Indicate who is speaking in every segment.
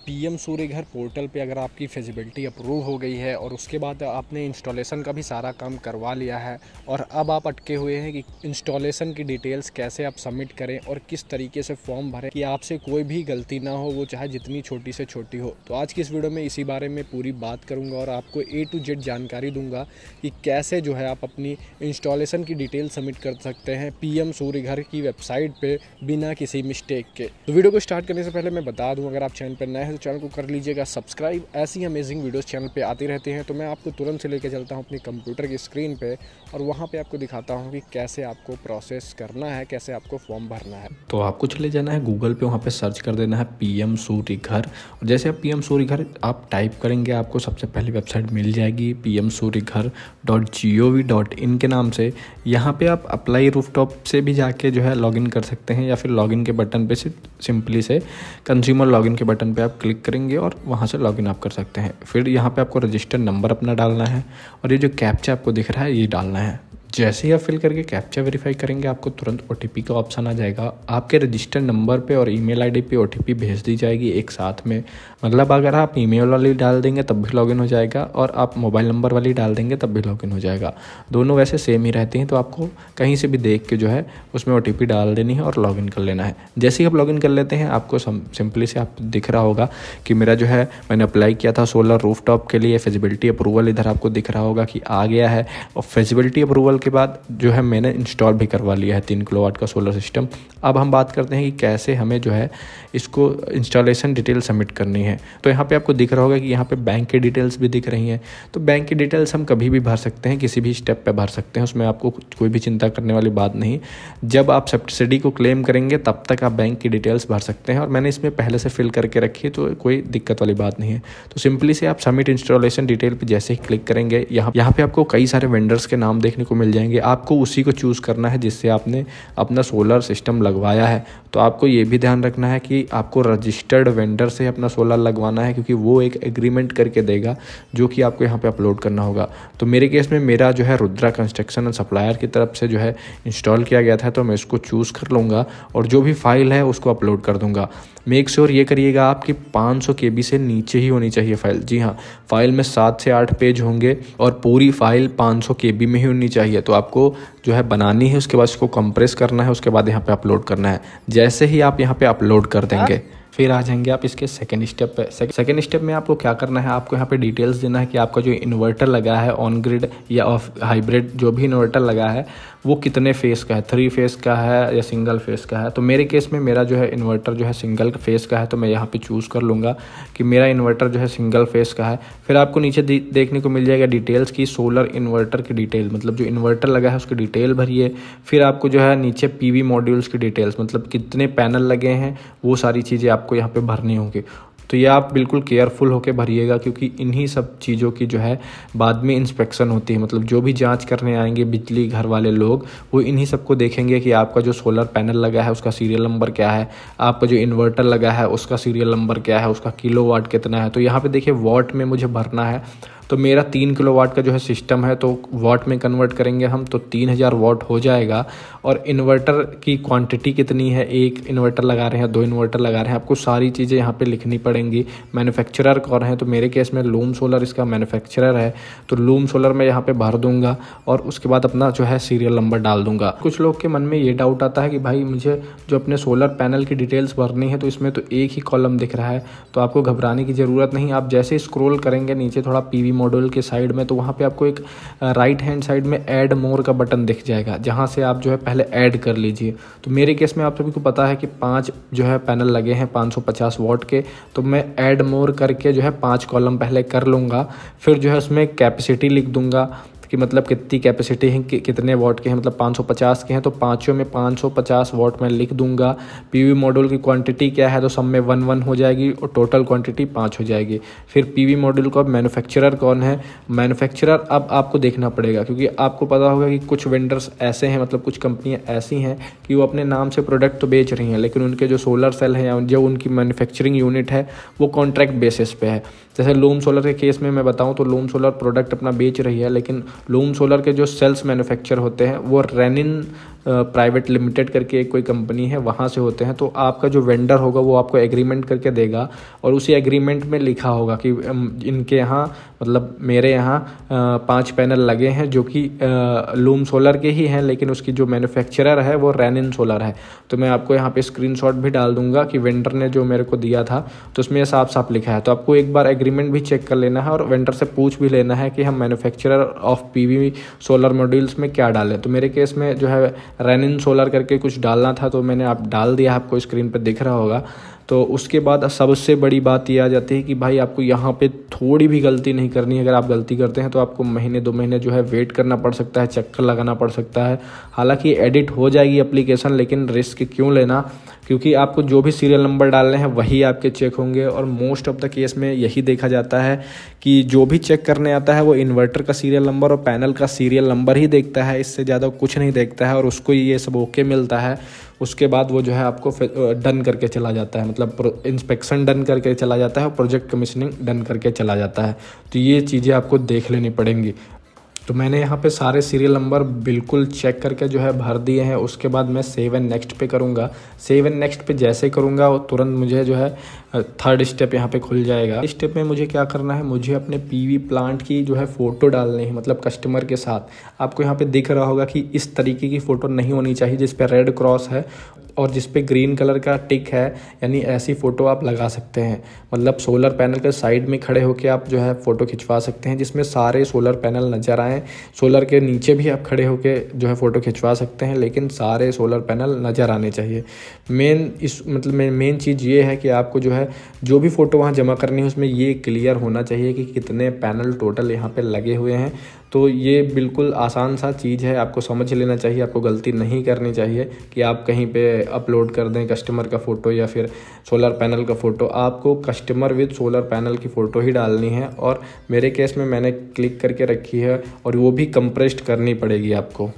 Speaker 1: PM सूर्य घर portal पे अगर आपकी फिजिबिलिटी अप्रूव हो गई है और उसके बाद आपने इंस्टॉलेशन का भी सारा काम करवा लिया है और अब आप अटके हुए हैं कि इंस्टॉलेशन की डिटेल्स कैसे आप सबमिट करें और किस तरीके से फॉर्म भरें कि आपसे कोई भी गलती ना हो, वो चाहे जितनी छोटी से छोटी हो। तो आज की इस वीडियो में इसी बारे में पूरी बात करूँगा और आपको A to Z जानकारी दूंगा कि कैसे जो है आप अपनी इंस्टॉलेशन की डिटेल सबमिट कर सकते हैं पीएम सूर्य घर की वेबसाइट पर बिना किसी मिस्टेक के। तो वीडियो को स्टार्ट करने से पहले मैं बता दूँ, अगर आप चैनल पर नए हैं तो चैनल को कर लीजिएगा सब्सक्राइब। ऐसी अमेजिंग वीडियोस चैनल पे आती रहती हैं। तो मैं आपको तुरंत से लेकर चलता हूं अपनी कंप्यूटर की स्क्रीन पे और वहां पे आपको दिखाता हूं कि कैसे आपको प्रोसेस करना है, कैसे आपको फॉर्म भरना है।
Speaker 2: तो आपको चले जाना है गूगल पे, वहाँ पे सर्च कर देना है पीएम सूर्य घर। और जैसे आप पीएम सूर्य घर आप टाइप करेंगे आपको सबसे पहली वेबसाइट मिल जाएगी pmsuryaghar.gov.in के नाम से। यहाँ पे आप अप्लाई रूफटॉप से भी जाके जो है लॉगिन कर सकते हैं या फिर लॉगिन के बटन पे सिंपली से कंज्यूमर लॉगिन के बटन पे आप क्लिक करेंगे और वहाँ से लॉगिन आप कर सकते हैं। फिर यहाँ पे आपको रजिस्टर नंबर अपना डालना है और ये जो कैप्चा आपको दिख रहा है ये डालना है। जैसे ही आप फिल करके कैप्चा वेरीफाई करेंगे आपको तुरंत OTP का ऑप्शन आ जाएगा। आपके रजिस्टर नंबर पे और ईमेल आईडी पे OTP भेज दी जाएगी एक साथ में। मतलब अगर आप ईमेल वाली डाल देंगे तब भी लॉगिन हो जाएगा और आप मोबाइल नंबर वाली डाल देंगे तब भी लॉगिन हो जाएगा। दोनों वैसे सेम ही रहती हैं, तो आपको कहीं से भी देख के जो है उसमें OTP डाल देनी है और लॉगिन कर लेना है। जैसे ही आप लॉगिन कर लेते हैं आपको सिंपली से आप दिख रहा होगा कि मेरा जो है मैंने अप्लाई किया था सोलर रूफटॉप के लिए, फिजिबिलिटी अप्रूवल इधर आपको दिख रहा होगा कि आ गया है। और फिजिबिलिटी अप्रूवल के बाद जो है मैंने इंस्टॉल भी करवा लिया है 3 किलोवाट का सोलर सिस्टम। अब हम बात करते हैं कि कैसे हमें जो है इसको इंस्टॉलेशन डिटेल सबमिट करनी है। तो यहाँ पे आपको दिख रहा होगा कि यहाँ पे बैंक की डिटेल्स भी दिख रही हैं। तो बैंक की डिटेल्स हम कभी भी भर सकते हैं, किसी भी स्टेप पे भर सकते हैं, उसमें आपको कोई भी चिंता करने वाली बात नहीं। जब आप सब्सिडी को क्लेम करेंगे तब तक आप बैंक की डिटेल्स भर सकते हैं और मैंने इसमें पहले से फिल करके रखी है, तो कोई दिक्कत वाली बात नहीं है। तो सिंपली से आप सबमिट इंस्टॉलेशन डिटेल पर जैसे ही क्लिक करेंगे यहाँ पे आपको कई सारे वेंडर्स के नाम देखने को मिल जाएंगे। आपको उसी को चूज़ करना है जिससे आपने अपना सोलर सिस्टम लगवाया है। तो आपको ये भी ध्यान रखना है कि आपको रजिस्टर्ड वेंडर से अपना सोलर लगवाना है, क्योंकि वो एक एग्रीमेंट करके देगा जो कि आपको यहाँ पे अपलोड करना होगा। तो मेरे केस में मेरा जो है रुद्रा कंस्ट्रक्शन एंड सप्लायर की तरफ से जो है इंस्टॉल किया गया था, तो मैं इसको चूज़ कर लूँगा और जो भी फाइल है उसको अपलोड कर दूँगा। मेक श्योर ये करिएगा आपकी 500 KB से नीचे ही होनी चाहिए फाइल। जी हाँ, फाइल में 7 से 8 पेज होंगे और पूरी फाइल 500 KB में ही होनी चाहिए। तो आपको जो है बनानी है, उसके बाद इसको कंप्रेस करना है, उसके बाद यहाँ पे अपलोड करना है। जैसे ही आप यहाँ पे अपलोड कर देंगे फिर आ जाएंगे आप इसके सेकंड स्टेप पे। सेकंड स्टेप में आपको क्या करना है, आपको यहाँ पे डिटेल्स देना है कि आपका जो इन्वर्टर लगा है ऑन ग्रिड या ऑफ हाइब्रिड, जो भी इन्वर्टर लगा है वो कितने फेस का है, 3 फेस का है या सिंगल फेस का है। तो मेरे केस में मेरा जो है इन्वर्टर जो है सिंगल फेस का है, तो मैं यहाँ पे चूज़ कर लूँगा कि मेरा इन्वर्टर जो है सिंगल फेस का है। फिर आपको नीचे देखने को मिल जाएगा डिटेल्स की सोलर इन्वर्टर की डिटेल, मतलब जो इन्वर्टर लगा है उसकी डिटेल भरिए। फिर आपको जो है नीचे PV मॉड्यूल्स की डिटेल्स, मतलब कितने पैनल लगे हैं, वो सारी चीज़ें आपको यहाँ पे भरनी होंगी। तो ये आप बिल्कुल केयरफुल होकर भरिएगा, क्योंकि इन्हीं सब चीज़ों की जो है बाद में इंस्पेक्शन होती है। मतलब जो भी जांच करने आएंगे बिजली घर वाले लोग, वो इन्हीं सब को देखेंगे कि आपका जो सोलर पैनल लगा है उसका सीरियल नंबर क्या है, आपका जो इन्वर्टर लगा है उसका सीरियल नंबर क्या है, उसका किलोवाट कितना है। तो यहाँ पे देखिए वॉट में मुझे भरना है, तो मेरा 3 किलोवाट का जो है सिस्टम है, तो वॉट में कन्वर्ट करेंगे हम तो 3000 वॉट हो जाएगा। और इन्वर्टर की क्वांटिटी कितनी है, 1 इन्वर्टर लगा रहे हैं, 2 इन्वर्टर लगा रहे हैं, आपको सारी चीज़ें यहाँ पे लिखनी पड़ेंगी। मैन्युफैक्चरर कौन है, तो मेरे केस में लूम सोलर इसका मैन्युफैक्चरर है, तो लूम सोलर मैं यहाँ पे भर दूंगा और उसके बाद अपना जो है सीरियल नंबर डाल दूंगा। कुछ लोग के मन में ये डाउट आता है कि भाई मुझे जो अपने सोलर पैनल की डिटेल्स भरनी है तो इसमें तो एक ही कॉलम दिख रहा है। तो आपको घबराने की ज़रूरत नहीं, आप जैसे स्क्रॉल करेंगे नीचे थोड़ा PV मॉड्यूल के साइड में, तो वहाँ पे आपको एक राइट हैंड साइड में ऐड मोर का बटन दिख जाएगा, जहाँ से आप जो है पहले ऐड कर लीजिए। तो मेरे केस में आप सभी को पता है कि 5 जो है पैनल लगे हैं 550 वॉट के, तो मैं ऐड मोर करके जो है 5 कॉलम पहले कर लूँगा। फिर जो है उसमें कैपेसिटी लिख दूँगा कि मतलब कितनी कैपेसिटी है, कितने वॉट के हैं, मतलब 550 के हैं तो पाँचों में 550 वॉट मैं लिख दूंगा। PV मॉड्यूल की क्वांटिटी क्या है, तो सब में 1 हो जाएगी और टोटल क्वांटिटी 5 हो जाएगी। फिर PV मॉड्यूल का मैन्युफैक्चरर कौन है, मैन्युफैक्चरर अब आपको देखना पड़ेगा, क्योंकि आपको पता होगा कि कुछ वेंडर्स ऐसे हैं, मतलब कुछ कंपनियाँ ऐसी हैं कि वो अपने नाम से प्रोडक्ट तो बेच रही हैं, लेकिन उनके जो सोलर सेल है या जो उनकी मैन्युफैक्चरिंग यूनिट है वो कॉन्ट्रैक्ट बेसिस पे है। जैसे लूम सोलर के केस में मैं बताऊं तो लूम सोलर प्रोडक्ट अपना बेच रही है, लेकिन लूम सोलर के जो सेल्स मैन्युफैक्चर होते हैं वो रेनिन प्राइवेट लिमिटेड करके कोई कंपनी है, वहाँ से होते हैं। तो आपका जो वेंडर होगा वो आपको एग्रीमेंट करके देगा और उसी एग्रीमेंट में लिखा होगा कि इनके यहाँ मतलब मेरे यहाँ 5 पैनल लगे हैं जो कि लूम सोलर के ही हैं, लेकिन उसकी जो मैन्युफैक्चरर है वो रेनिन सोलर है। तो मैं आपको यहाँ पे स्क्रीनशॉट भी डाल दूंगा कि वेंडर ने जो मेरे को दिया था तो उसमें साफ साफ लिखा है। तो आपको एक बार एग्रीमेंट भी चेक कर लेना है और वेंडर से पूछ भी लेना है कि हम manufacturer of PV solar modules में क्या डालें। तो मेरे केस में जो है रेनिन सोलर करके कुछ डालना था, तो मैंने आप डाल दिया, आपको स्क्रीन पर दिख रहा होगा। तो उसके बाद सबसे बड़ी बात ये आ जाती है कि भाई आपको यहाँ पे थोड़ी भी गलती नहीं करनी है। अगर आप गलती करते हैं तो आपको महीने 2 महीने जो है वेट करना पड़ सकता है, चक्कर लगाना पड़ सकता है। हालांकि एडिट हो जाएगी एप्लीकेशन, लेकिन रिस्क क्यों लेना, क्योंकि आपको जो भी सीरियल नंबर डालने हैं वही आपके चेक होंगे। और मोस्ट ऑफ द केस में यही देखा जाता है कि जो भी चेक करने आता है वो इन्वर्टर का सीरियल नंबर और पैनल का सीरियल नंबर ही देखता है, इससे ज़्यादा कुछ नहीं देखता है। और उसको ये सब ओके मिलता है, उसके बाद वो जो है आपको डन करके चला जाता है, मतलब इंस्पेक्शन डन करके चला जाता है और प्रोजेक्ट कमीशनिंग डन करके चला जाता है। तो ये चीज़ें आपको देख लेनी पड़ेंगी। तो मैंने यहाँ पे सारे सीरियल नंबर बिल्कुल चेक करके जो है भर दिए हैं। उसके बाद मैं सेव एंड नेक्स्ट पे करूँगा। सेव एंड नेक्स्ट पे जैसे करूँगा वो तुरंत मुझे जो है 3rd स्टेप यहाँ पे खुल जाएगा। इस स्टेप में मुझे क्या करना है, मुझे अपने पीवी प्लांट की जो है फ़ोटो डालनी है, मतलब कस्टमर के साथ। आपको यहाँ पे दिख रहा होगा कि इस तरीके की फ़ोटो नहीं होनी चाहिए जिस पे रेड क्रॉस है और जिस पे ग्रीन कलर का टिक है, यानी ऐसी फ़ोटो आप लगा सकते हैं। मतलब सोलर पैनल के साइड में खड़े होकर आप जो है फ़ोटो खिंचवा सकते हैं जिसमें सारे सोलर पैनल नज़र आएँ। सोलर के नीचे भी आप खड़े होकर जो है फ़ोटो खिंचवा सकते हैं, लेकिन सारे सोलर पैनल नज़र आने चाहिए। मेन चीज़ ये है कि आपको जो है जो भी फ़ोटो वहाँ जमा करनी है उसमें ये क्लियर होना चाहिए कि कितने पैनल टोटल यहाँ पे लगे हुए हैं। तो ये बिल्कुल आसान सा चीज़ है, आपको समझ लेना चाहिए। आपको गलती नहीं करनी चाहिए कि आप कहीं पे अपलोड कर दें कस्टमर का फ़ोटो या फिर सोलर पैनल का फ़ोटो। आपको कस्टमर विद सोलर पैनल की फ़ोटो ही डालनी है। और मेरे केस में मैंने क्लिक करके रखी है और वो भी कंप्रेस्ड करनी पड़ेगी आपको।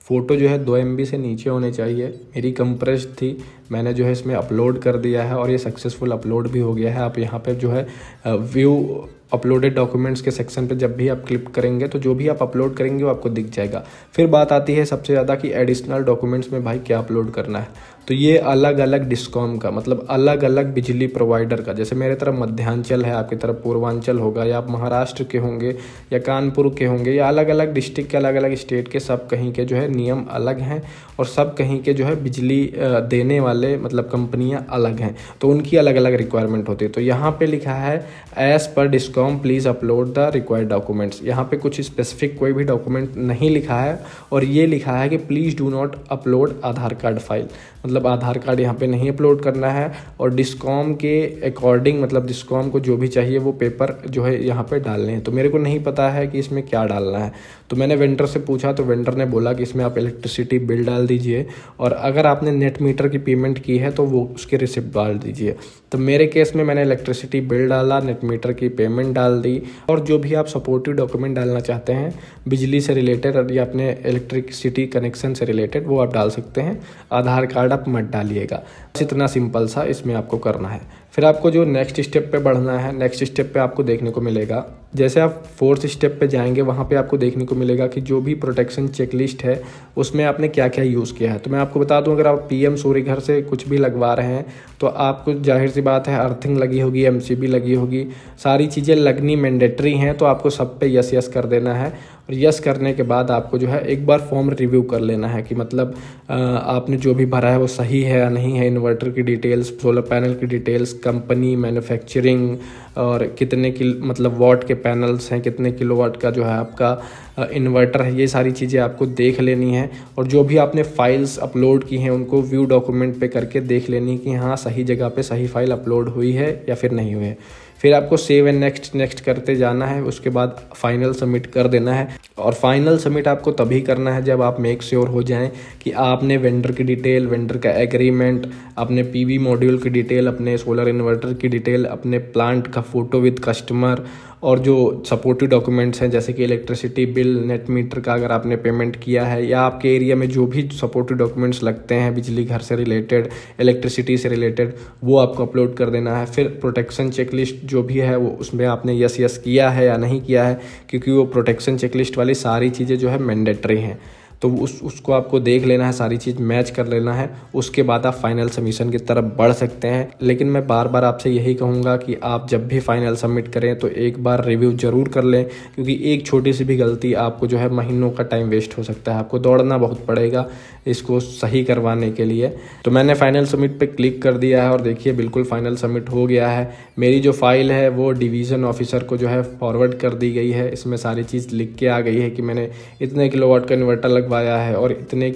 Speaker 2: फ़ोटो जो है 2 MB से नीचे होने चाहिए। मेरी कंप्रेस्ड थी, मैंने जो है इसमें अपलोड कर दिया है और ये सक्सेसफुल अपलोड भी हो गया है। आप यहाँ पे जो है व्यू अपलोडेड डॉक्यूमेंट्स के सेक्शन पे जब भी आप क्लिक करेंगे तो जो भी आप अपलोड करेंगे वो आपको दिख जाएगा। फिर बात आती है सबसे ज़्यादा कि एडिशनल डॉक्यूमेंट्स में भाई क्या अपलोड करना है। तो ये अलग अलग डिस्कॉम का, मतलब अलग अलग बिजली प्रोवाइडर का, जैसे मेरे तरफ मध्यांचल है, आपकी तरफ पूर्वांचल होगा, या आप महाराष्ट्र के होंगे या कानपुर के होंगे, या अलग अलग डिस्ट्रिक्ट के, अलग अलग स्टेट के, सब कहीं के जो है नियम अलग हैं और सब कहीं के जो है बिजली देने वाले मतलब कंपनियां अलग हैं, तो उनकी अलग अलग रिक्वायरमेंट होती है। तो यहाँ पे लिखा है as per DISCOM please upload the required documents. यहाँ पे कुछ स्पेसिफिक कोई भी डॉक्यूमेंट नहीं लिखा है और ये लिखा है कि please do not upload Aadhaar card file, मतलब आधार कार्ड यहाँ पे नहीं अपलोड करना है। और डिस्कॉम के अकॉर्डिंग, मतलब डिस्कॉम को जो भी चाहिए वो पेपर जो है यहाँ पे डालने हैं। तो मेरे को नहीं पता है कि इसमें क्या डालना है, तो मैंने वेंडर से पूछा तो वेंडर ने बोला कि इसमें आप इलेक्ट्रिसिटी बिल डाल दीजिए और अगर आपने नेट मीटर की पेमेंट की है तो वो उसकी रिसिप्ट डाल दीजिए। तो मेरे केस में मैंने इलेक्ट्रिसिटी बिल डाला, नेट मीटर की पेमेंट डाल दी और जो भी आप सपोर्टिव डॉक्यूमेंट डालना चाहते हैं बिजली से रिलेटेड या अपने इलेक्ट्रिसिटी कनेक्शन से रिलेटेड वो आप डाल सकते हैं। आधार कार्ड आप मत डालिएगा। इतना सिंपल सा इसमें आपको करना है। फिर आपको जो नेक्स्ट स्टेप पे बढ़ना है, नेक्स्ट स्टेप पे आपको देखने को मिलेगा, जैसे आप 4th स्टेप पे जाएंगे वहाँ पे आपको देखने को मिलेगा कि जो भी प्रोटेक्शन चेकलिस्ट है उसमें आपने क्या क्या यूज़ किया है। तो मैं आपको बता दूं, अगर आप PM सूर्य घर से कुछ भी लगवा रहे हैं तो आपको जाहिर सी बात है अर्थिंग लगी होगी, MCB लगी होगी, सारी चीज़ें लगनी मैंडेटरी हैं। तो आपको सब पे यस यस कर देना है और यस करने के बाद आपको जो है एक बार फॉर्म रिव्यू कर लेना है कि मतलब आपने जो भी भरा है वो सही है या नहीं है। इन्वर्टर की डिटेल्स, सोलर पैनल की डिटेल्स, कंपनी, मैन्युफैक्चरिंग और कितने की मतलब वॉट के पैनल्स हैं, कितने किलोवाट का जो है आपका इन्वर्टर है, ये सारी चीज़ें आपको देख लेनी है। और जो भी आपने फाइल्स अपलोड की हैं उनको व्यू डॉक्यूमेंट पे करके देख लेनी कि हाँ सही जगह पे सही फाइल अपलोड हुई है या फिर नहीं हुई है। फिर आपको सेव एंड नेक्स्ट करते जाना है। उसके बाद फाइनल सबमिट कर देना है। और फाइनल सबमिट आपको तभी करना है जब आप मेक श्योर हो जाएं कि आपने वेंडर की डिटेल, वेंडर का एग्रीमेंट, अपने पीवी मॉड्यूल की डिटेल, अपने सोलर इन्वर्टर की डिटेल, अपने प्लांट का फ़ोटो विद कस्टमर और जो सपोर्टिव डॉक्यूमेंट्स हैं जैसे कि इलेक्ट्रिसिटी बिल, नेट मीटर का अगर आपने पेमेंट किया है या आपके एरिया में जो भी सपोर्टिव डॉक्यूमेंट्स लगते हैं बिजली घर से रिलेटेड, इलेक्ट्रिसिटी से रिलेटेड, वो आपको अपलोड कर देना है। फिर प्रोटेक्शन चेकलिस्ट जो भी है वो उसमें आपने यस किया है या नहीं किया है, क्योंकि वो प्रोटेक्शन चेकलिस्ट वाली सारी चीज़ें जो है मैंडेटरी हैं। तो उसको आपको देख लेना है, सारी चीज़ मैच कर लेना है, उसके बाद आप फाइनल सबमिशन की तरफ बढ़ सकते हैं। लेकिन मैं बार बार आपसे यही कहूँगा कि आप जब भी फाइनल सबमिट करें तो एक बार रिव्यू ज़रूर कर लें, क्योंकि एक छोटी सी भी गलती आपको जो है महीनों का टाइम वेस्ट हो सकता है। आपको दौड़ना बहुत पड़ेगा इसको सही करवाने के लिए। तो मैंने फाइनल सबमिट पे क्लिक कर दिया है और देखिए बिल्कुल फाइनल सबमिट हो गया है। मेरी जो फाइल है वो डिवीज़न ऑफिसर को जो है फॉरवर्ड कर दी गई है। इसमें सारी चीज़ लिख के आ गई है कि मैंने इतने किलोवाट का इन्वर्टर लगवाया है और इतने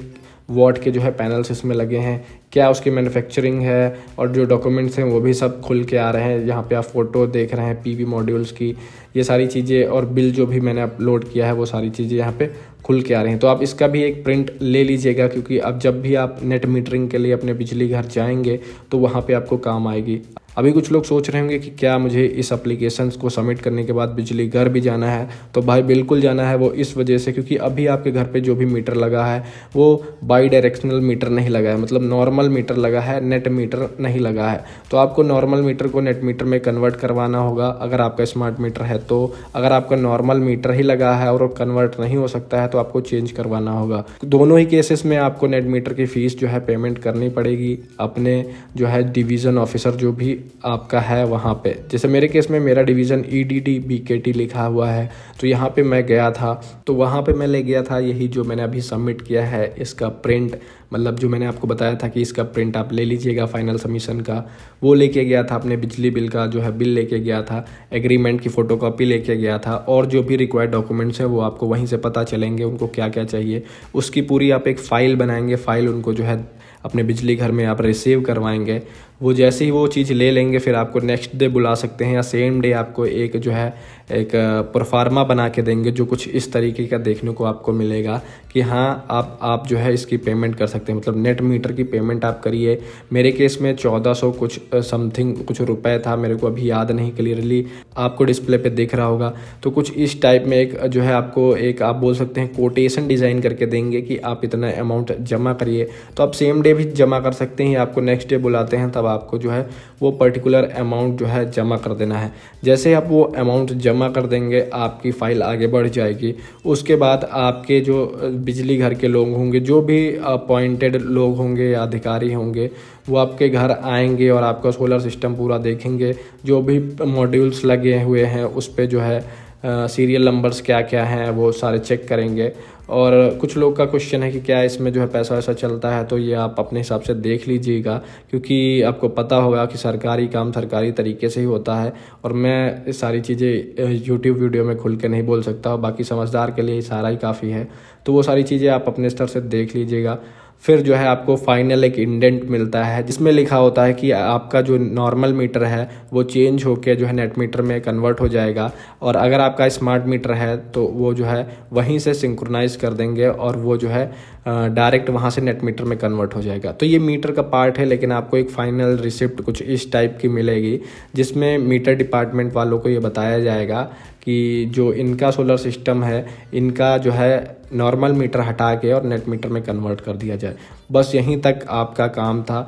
Speaker 2: वॉट के जो है पैनल्स इसमें लगे हैं, क्या उसकी मैन्युफैक्चरिंग है, और जो डॉक्यूमेंट्स हैं वो भी सब खुल के आ रहे हैं। यहाँ पे आप फ़ोटो देख रहे हैं पीवी मॉड्यूल्स की, ये सारी चीज़ें, और बिल जो भी मैंने अपलोड किया है वो सारी चीज़ें यहाँ पे खुल के आ रही हैं। तो आप इसका भी एक प्रिंट ले लीजिएगा, क्योंकि अब जब भी आप नेट मीटरिंग के लिए अपने बिजली घर जाएंगे तो वहाँ पे आपको काम आएगी। अभी कुछ लोग सोच रहे होंगे कि क्या मुझे इस एप्लीकेशंस को सबमिट करने के बाद बिजली घर भी जाना है? तो भाई बिल्कुल जाना है। वो इस वजह से क्योंकि अभी आपके घर पे जो भी मीटर लगा है वो बाई डायरेक्शनल मीटर नहीं लगा है, मतलब नॉर्मल मीटर लगा है, नेट मीटर नहीं लगा है। तो आपको नॉर्मल मीटर को नेट मीटर में कन्वर्ट करवाना होगा अगर आपका स्मार्ट मीटर है। तो अगर आपका नॉर्मल मीटर ही लगा है और कन्वर्ट नहीं हो सकता है तो आपको चेंज करवाना होगा। दोनों ही केसेस में आपको नेट मीटर की फ़ीस जो है पेमेंट करनी पड़ेगी अपने जो है डिवीज़न ऑफिसर जो भी आपका है वहाँ पे। जैसे मेरे केस में मेरा डिवीज़न EDD BKT लिखा हुआ है, तो यहाँ पे मैं गया था, तो वहाँ पे मैं ले गया था यही जो मैंने अभी सबमिट किया है इसका प्रिंट, मतलब जो मैंने आपको बताया था कि इसका प्रिंट आप ले लीजिएगा फाइनल सबमिशन का, वो लेके गया था। अपने बिजली बिल का जो है बिल लेके गया था, एग्रीमेंट की फ़ोटोकॉपी लेके गया था, और जो भी रिक्वायर्ड डॉक्यूमेंट्स हैं वो आपको वहीं से पता चलेंगे उनको क्या क्या चाहिए। उसकी पूरी आप एक फ़ाइल बनाएंगे, फ़ाइल उनको जो है अपने बिजली घर में आप रिसीव करवाएंगे। वो जैसे ही वो चीज़ ले लेंगे फिर आपको नेक्स्ट डे बुला सकते हैं, या सेम डे आपको एक जो है एक प्रोफार्मा बना के देंगे जो कुछ इस तरीके का देखने को आपको मिलेगा कि हाँ आप जो है इसकी पेमेंट कर सकते हैं, मतलब नेट मीटर की पेमेंट आप करिए। मेरे केस में 1400 कुछ समथिंग कुछ रुपए था, मेरे को अभी याद नहीं क्लियरली, आपको डिस्प्ले पे दिख रहा होगा। तो कुछ इस टाइप में एक जो है आपको एक आप बोल सकते हैं कोटेशन डिज़ाइन करके देंगे कि आप इतना अमाउंट जमा करिए। तो आप सेम डे भी जमा कर सकते हैं, आपको नेक्स्ट डे बुलाते हैं तब आपको जो है वो पर्टिकुलर अमाउंट जो है जमा कर देना है। जैसे आप वो अमाउंट जमा कर देंगे आपकी फ़ाइल आगे बढ़ जाएगी। उसके बाद आपके जो बिजली घर के लोग होंगे, जो भी अपॉइंटेड लोग होंगे या अधिकारी होंगे, वो आपके घर आएंगे और आपका सोलर सिस्टम पूरा देखेंगे। जो भी मॉड्यूल्स लगे हुए हैं उस पे जो है सीरियल नंबर्स क्या क्या हैं वो सारे चेक करेंगे। और कुछ लोग का क्वेश्चन है कि क्या इसमें जो है पैसा वैसा चलता है, तो ये आप अपने हिसाब से देख लीजिएगा, क्योंकि आपको पता होगा कि सरकारी काम सरकारी तरीके से ही होता है। और मैं सारी चीज़ें यूट्यूब वीडियो में खुल के नहीं बोल सकता, बाकी समझदार के लिए सारा ही काफ़ी है। तो वो सारी चीज़ें आप अपने स्तर से देख लीजिएगा। फिर जो है आपको फाइनल एक इंडेंट मिलता है जिसमें लिखा होता है कि आपका जो नॉर्मल मीटर है वो चेंज होकर जो है नेट मीटर में कन्वर्ट हो जाएगा, और अगर आपका स्मार्ट मीटर है तो वो जो है वहीं से सिंक्रोनाइज कर देंगे और वो जो है डायरेक्ट वहाँ से नेट मीटर में कन्वर्ट हो जाएगा। तो ये मीटर का पार्ट है, लेकिन आपको एक फाइनल रिसिप्ट कुछ इस टाइप की मिलेगी जिसमें मीटर डिपार्टमेंट वालों को ये बताया जाएगा कि जो इनका सोलर सिस्टम है इनका जो है नॉर्मल मीटर हटा के और नेट मीटर में कन्वर्ट कर दिया जाए। बस यहीं तक आपका काम था।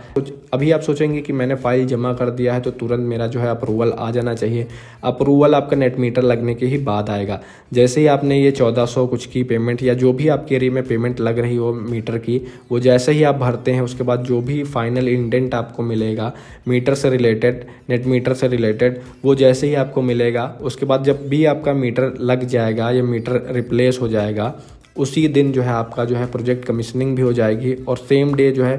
Speaker 2: अभी आप सोचेंगे कि मैंने फ़ाइल जमा कर दिया है तो तुरंत मेरा जो है अप्रूवल आ जाना चाहिए। अप्रूवल आपका नेट मीटर लगने के ही बाद आएगा। जैसे ही आपने ये 1400 कुछ की पेमेंट या जो भी आपके एरिया में पेमेंट लग रही हो मीटर की, वो जैसे ही आप भरते हैं उसके बाद जो भी फाइनल इंडेंट आपको मिलेगा मीटर से रिलेटेड, नेट मीटर से रिलेटेड, वो जैसे ही आपको मिलेगा उसके बाद जब भी आपका मीटर लग जाएगा या मीटर रिप्लेस हो जाएगा उसी दिन जो है आपका जो है प्रोजेक्ट कमीशनिंग भी हो जाएगी और सेम डे जो है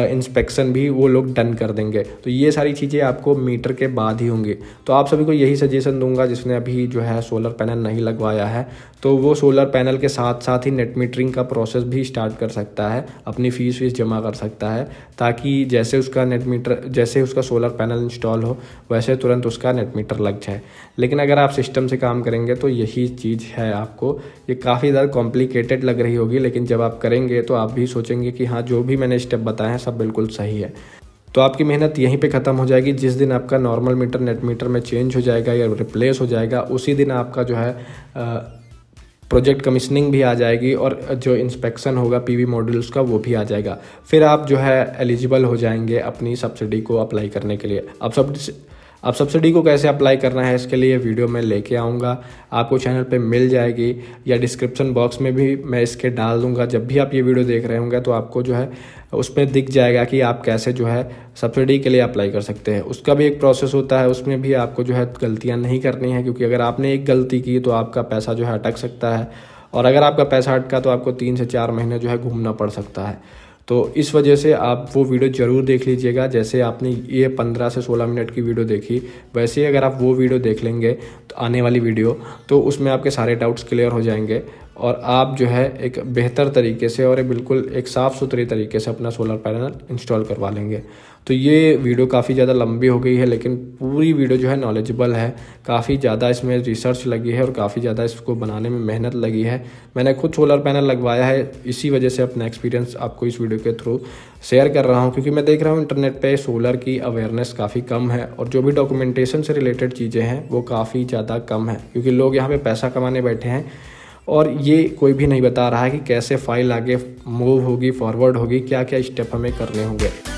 Speaker 2: इंस्पेक्शन भी वो लोग डन कर देंगे। तो ये सारी चीज़ें आपको मीटर के बाद ही होंगी। तो आप सभी को यही सजेशन दूंगा जिसने अभी जो है सोलर पैनल नहीं लगवाया है तो वो सोलर पैनल के साथ साथ ही नेट मीटरिंग का प्रोसेस भी स्टार्ट कर सकता है, अपनी फीस जमा कर सकता है, ताकि जैसे उसका नेट मीटर जैसे उसका सोलर पैनल इंस्टॉल हो वैसे तुरंत उसका नेट मीटर लग जाए। लेकिन अगर आप सिस्टम से काम करेंगे तो यही चीज़ है। आपको ये काफ़ी ज़्यादा कॉम्प्लिकेटेड लग रही होगी, लेकिन जब आप करेंगे तो आप भी सोचेंगे कि हाँ जो भी मैंने स्टेप बताए हैं सब बिल्कुल सही है। तो आपकी मेहनत यहीं पे ख़त्म हो जाएगी। जिस दिन आपका नॉर्मल मीटर नेट मीटर में चेंज हो जाएगा या रिप्लेस हो जाएगा उसी दिन आपका जो है प्रोजेक्ट कमीशनिंग भी आ जाएगी और जो इंस्पेक्शन होगा पीवी मॉड्यूल्स का वो भी आ जाएगा। फिर आप जो है एलिजिबल हो जाएंगे अपनी सब्सिडी को अप्लाई करने के लिए। अब सब्सिडी को कैसे अप्लाई करना है इसके लिए वीडियो मैं लेके आऊँगा, आपको चैनल पे मिल जाएगी या डिस्क्रिप्शन बॉक्स में भी मैं इसके डाल दूँगा। जब भी आप ये वीडियो देख रहे होंगे तो आपको जो है उसमें दिख जाएगा कि आप कैसे जो है सब्सिडी के लिए अप्लाई कर सकते हैं। उसका भी एक प्रोसेस होता है, उसमें भी आपको जो है गलतियाँ नहीं करनी है, क्योंकि अगर आपने एक गलती की तो आपका पैसा जो है अटक सकता है, और अगर आपका पैसा अटका तो आपको 3 से 4 महीने जो है घूमना पड़ सकता है। तो इस वजह से आप वो वीडियो ज़रूर देख लीजिएगा। जैसे आपने ये 15 से 16 मिनट की वीडियो देखी, वैसे ही अगर आप वो वीडियो देख लेंगे तो आने वाली वीडियो, तो उसमें आपके सारे डाउट्स क्लियर हो जाएंगे और आप जो है एक बेहतर तरीके से और बिल्कुल एक साफ़ सुथरे तरीके से अपना सोलर पैनल इंस्टॉल करवा लेंगे। तो ये वीडियो काफ़ी ज़्यादा लंबी हो गई है, लेकिन पूरी वीडियो जो है नॉलेजेबल है। काफ़ी ज़्यादा इसमें रिसर्च लगी है और काफ़ी ज़्यादा इसको बनाने में मेहनत लगी है। मैंने खुद सोलर पैनल लगवाया है, इसी वजह से अपना एक्सपीरियंस आपको इस वीडियो के थ्रू शेयर कर रहा हूँ, क्योंकि मैं देख रहा हूँ इंटरनेट पे सोलर की अवेयरनेस काफ़ी कम है और जो भी डॉक्यूमेंटेशन से रिलेटेड चीज़ें हैं वो काफ़ी ज़्यादा कम है, क्योंकि लोग यहाँ पे पैसा कमाने बैठे हैं और ये कोई भी नहीं बता रहा है कि कैसे फाइल आगे मूव होगी, फॉरवर्ड होगी, क्या क्या स्टेप हमें करने होंगे।